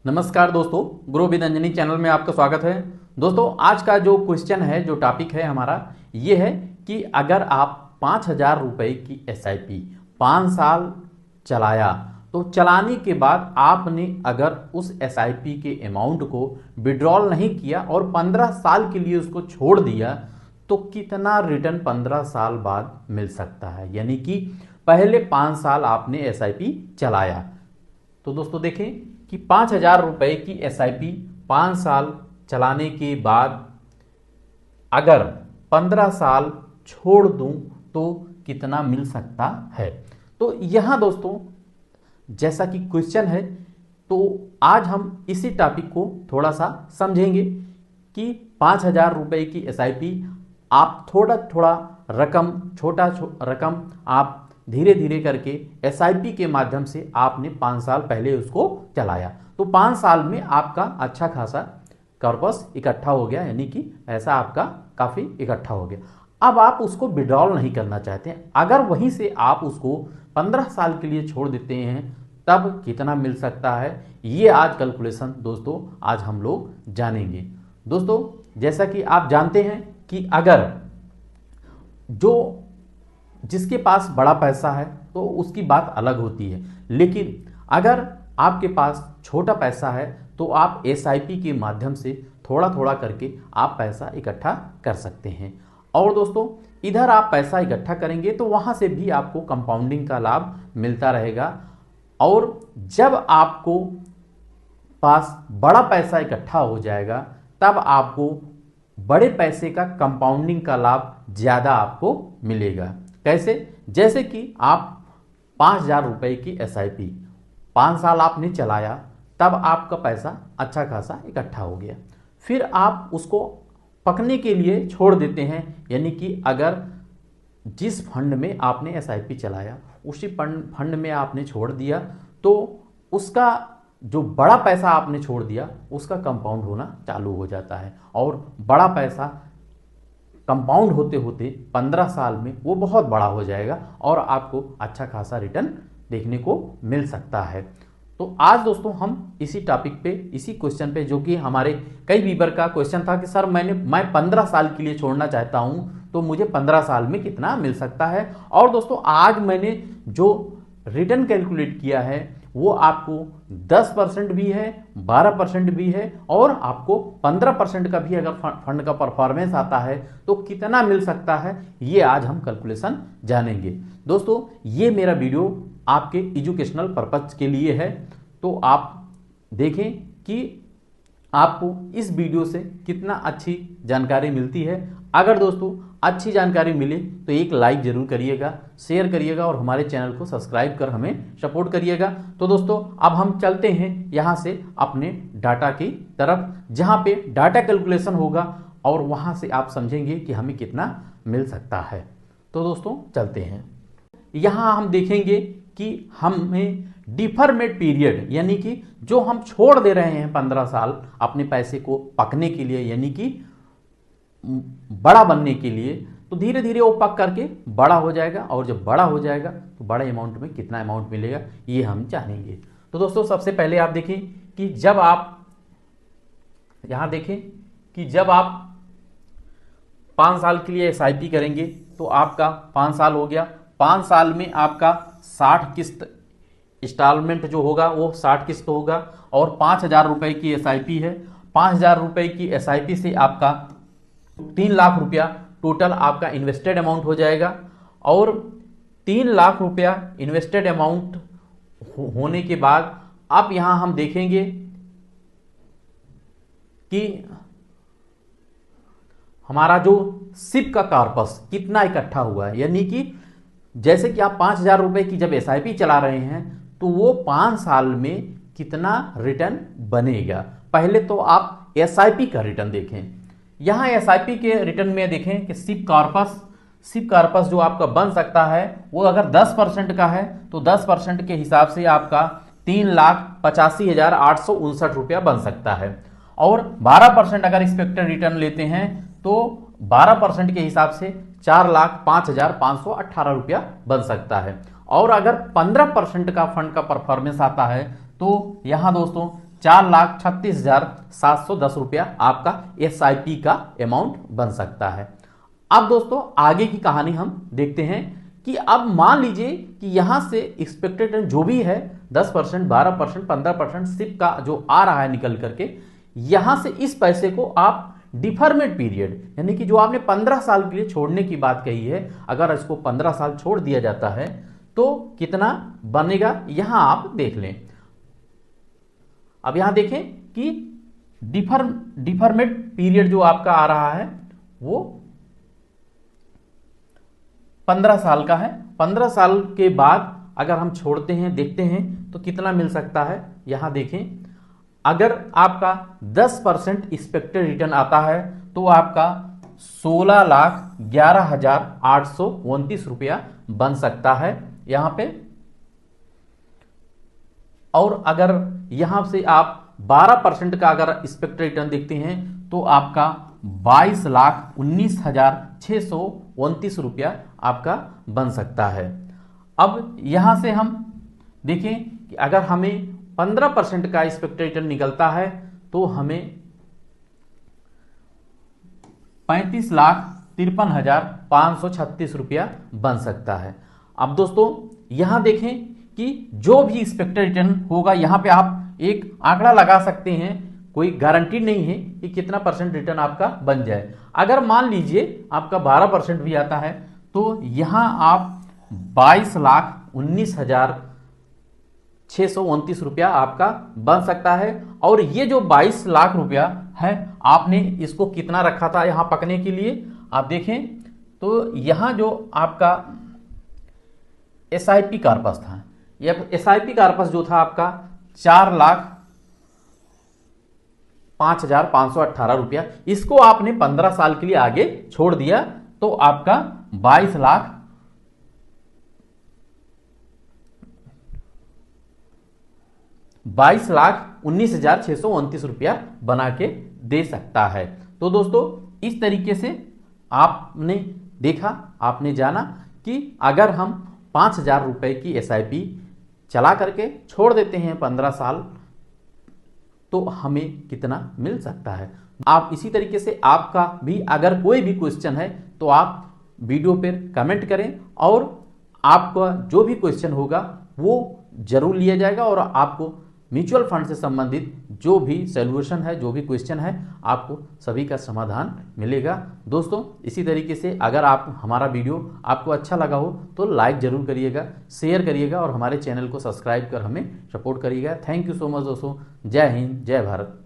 नमस्कार दोस्तों, grow with Anjani channel में आपका स्वागत है। दोस्तों, आज का जो क्वेश्चन है, जो टॉपिक है हमारा, ये है कि अगर आप 5,000 रुपये की SIP 5 साल चलाया, तो चलाने के बाद आपने अगर उस SIP के अमाउंट को विड्रॉल नहीं किया और 15 साल के लिए उसको छोड़ दिया, तो कितना रिटर्न 15 साल बाद मिल सकता है। यानी कि पहले 5 साल आपने SIP चलाया, तो दोस्तों देखें कि 5,000 रुपये की SIP 5 साल चलाने के बाद अगर 15 साल छोड़ दूं तो कितना मिल सकता है। तो यहाँ दोस्तों, जैसा कि क्वेश्चन है, तो आज हम इसी टॉपिक को थोड़ा सा समझेंगे कि 5,000 रुपये की SIP आप थोड़ा थोड़ा रकम, छोटा रकम आप धीरे धीरे करके SIP के माध्यम से आपने 5 साल पहले उसको चलाया, तो 5 साल में आपका अच्छा खासा कॉर्पस इकट्ठा हो गया, यानी कि पैसा आपका काफ़ी इकट्ठा हो गया। अब आप उसको विड्रॉल नहीं करना चाहते हैं, अगर वहीं से आप उसको 15 साल के लिए छोड़ देते हैं, तब कितना मिल सकता है, ये आज कैलकुलेशन दोस्तों आज हम लोग जानेंगे। दोस्तों, जैसा कि आप जानते हैं कि अगर जिसके पास बड़ा पैसा है तो उसकी बात अलग होती है, लेकिन अगर आपके पास छोटा पैसा है तो आप SIP के माध्यम से थोड़ा थोड़ा करके आप पैसा इकट्ठा कर सकते हैं। और दोस्तों, इधर आप पैसा इकट्ठा करेंगे तो वहाँ से भी आपको कंपाउंडिंग का लाभ मिलता रहेगा, और जब आपको पास बड़ा पैसा इकट्ठा हो जाएगा तब आपको बड़े पैसे का कंपाउंडिंग का लाभ ज़्यादा आपको मिलेगा। कैसे? जैसे कि आप 5,000 रुपये की SIP 5 साल आपने चलाया, तब आपका पैसा अच्छा खासा इकट्ठा हो गया, फिर आप उसको पकने के लिए छोड़ देते हैं। यानी कि अगर जिस फंड में आपने SIP चलाया उसी फंड में आपने छोड़ दिया, तो उसका जो बड़ा पैसा आपने छोड़ दिया उसका कंपाउंड होना चालू हो जाता है, और बड़ा पैसा कंपाउंड होते होते 15 साल में वो बहुत बड़ा हो जाएगा और आपको अच्छा खासा रिटर्न देखने को मिल सकता है। तो आज दोस्तों हम इसी टॉपिक पे, इसी क्वेश्चन पे, जो कि हमारे कई व्यूअर का क्वेश्चन था कि सर मैं 15 साल के लिए छोड़ना चाहता हूं, तो मुझे 15 साल में कितना मिल सकता है। और दोस्तों, आज मैंने जो रिटर्न कैलकुलेट किया है वो आपको 10% भी है, 12% भी है, और आपको 15% का भी अगर फंड का परफॉर्मेंस आता है तो कितना मिल सकता है, ये आज हम कैलकुलेशन जानेंगे। दोस्तों, ये मेरा वीडियो आपके एजुकेशनल पर्पज के लिए है, तो आप देखें कि आपको इस वीडियो से कितना अच्छी जानकारी मिलती है। अगर दोस्तों अच्छी जानकारी मिले तो एक लाइक जरूर करिएगा, शेयर करिएगा और हमारे चैनल को सब्सक्राइब कर हमें सपोर्ट करिएगा। तो दोस्तों, अब हम चलते हैं यहाँ से अपने डाटा की तरफ, जहाँ पे डाटा कैलकुलेशन होगा और वहाँ से आप समझेंगे कि हमें कितना मिल सकता है। तो दोस्तों चलते हैं। यहाँ हम देखेंगे कि हमें डिफरमेंट पीरियड, यानी कि जो हम छोड़ दे रहे हैं 15 साल अपने पैसे को पकने के लिए, यानी कि बड़ा बनने के लिए, तो धीरे धीरे वो पक करके बड़ा हो जाएगा, और जब बड़ा हो जाएगा तो बड़े अमाउंट में कितना अमाउंट मिलेगा ये हम जानेंगे। तो दोस्तों, सबसे पहले आप देखें कि जब आप यहां देखें कि जब आप 5 साल के लिए SIP करेंगे तो आपका 5 साल हो गया। 5 साल में आपका 60 किस्त इंस्टॉलमेंट जो होगा वो 60 किस्त होगा, और 5,000 रुपये की SIP है। 5,000 रुपये की SIP से आपका 3 लाख रुपया टोटल आपका इन्वेस्टेड अमाउंट हो जाएगा, और 3 लाख रुपया इन्वेस्टेड अमाउंट होने के बाद अब यहां हम देखेंगे कि हमारा जो SIP का कॉर्पस कितना इकट्ठा हुआ है। यानी कि जैसे कि आप 5,000 रुपये की जब SIP चला रहे हैं तो वो 5 साल में कितना रिटर्न बनेगा। पहले तो आप SIP का रिटर्न देखें। यहाँ SIP के रिटर्न में देखें कि SIP कॉर्पस जो आपका बन सकता है वो अगर 10% का है तो 10% के हिसाब से आपका 3,85,859 रुपया बन सकता है, और 12% अगर एक्सपेक्टेड रिटर्न लेते हैं तो 12% के हिसाब से 4,05,518 रुपया बन सकता है। और अगर 15% का फंड का परफॉर्मेंस आता है तो यहाँ दोस्तों 4,36,710 रुपया आपका SIP का अमाउंट बन सकता है। अब दोस्तों आगे की कहानी हम देखते हैं कि अब मान लीजिए कि यहां से एक्सपेक्टेड रिटर्न जो भी है 10%, 12%, 15% सिप का जो आ रहा है निकल करके, यहां से इस पैसे को आप डिफरमेंट पीरियड यानी कि जो आपने 15 साल के लिए छोड़ने की बात कही है, अगर इसको 15 साल छोड़ दिया जाता है तो कितना बनेगा यहां आप देख लें। अब यहां देखें कि डिफरमेंट पीरियड जो आपका आ रहा है वो 15 साल का है। 15 साल के बाद अगर हम छोड़ते हैं देखते हैं तो कितना मिल सकता है। यहां देखें, अगर आपका 10% एक्सपेक्टेड रिटर्न आता है तो आपका 16,11,829 रुपया बन सकता है यहां पे। और अगर यहां से आप 12% का अगर एक्सपेक्टेड रिटर्न देखते हैं तो आपका 22,19,629 रुपया आपका बन सकता है। अब यहां से हम देखें कि अगर हमें 15% का एक्सपेक्टेड रिटर्न निकलता है तो हमें 35,53,536 रुपया बन सकता है। अब दोस्तों यहां देखें कि जो भी एक्सपेक्टेड रिटर्न होगा यहां पे आप एक आंकड़ा लगा सकते हैं, कोई गारंटी नहीं है कि कितना परसेंट रिटर्न आपका बन जाए। अगर मान लीजिए आपका 12% भी आता है तो यहां आप 22,19,629 रुपया आपका बन सकता है। और ये जो 22 लाख रुपया है आपने इसको कितना रखा था यहां पकने के लिए, आप देखें तो यहां जो आपका SIP कॉर्पस था, यह SIP कॉर्पस जो था आपका 4,05,518 रुपया, इसको आपने 15 साल के लिए आगे छोड़ दिया तो आपका 22,19,629 रुपया बना के दे सकता है। तो दोस्तों इस तरीके से आपने देखा, आपने जाना कि अगर हम 5,000 रुपए की SIP चला करके छोड़ देते हैं 15 साल तो हमें कितना मिल सकता है। आप इसी तरीके से आपका भी अगर कोई भी क्वेश्चन है तो आप वीडियो पर कमेंट करें और आपका जो भी क्वेश्चन होगा वो जरूर लिया जाएगा और आपको म्यूचुअल फंड से संबंधित जो भी सॉल्यूशन है, जो भी क्वेश्चन है, आपको सभी का समाधान मिलेगा। दोस्तों इसी तरीके से अगर आप हमारा वीडियो आपको अच्छा लगा हो तो लाइक जरूर करिएगा, शेयर करिएगा और हमारे चैनल को सब्सक्राइब कर हमें सपोर्ट करिएगा। थैंक यू सो मच दोस्तों। जय हिंद, जय भारत।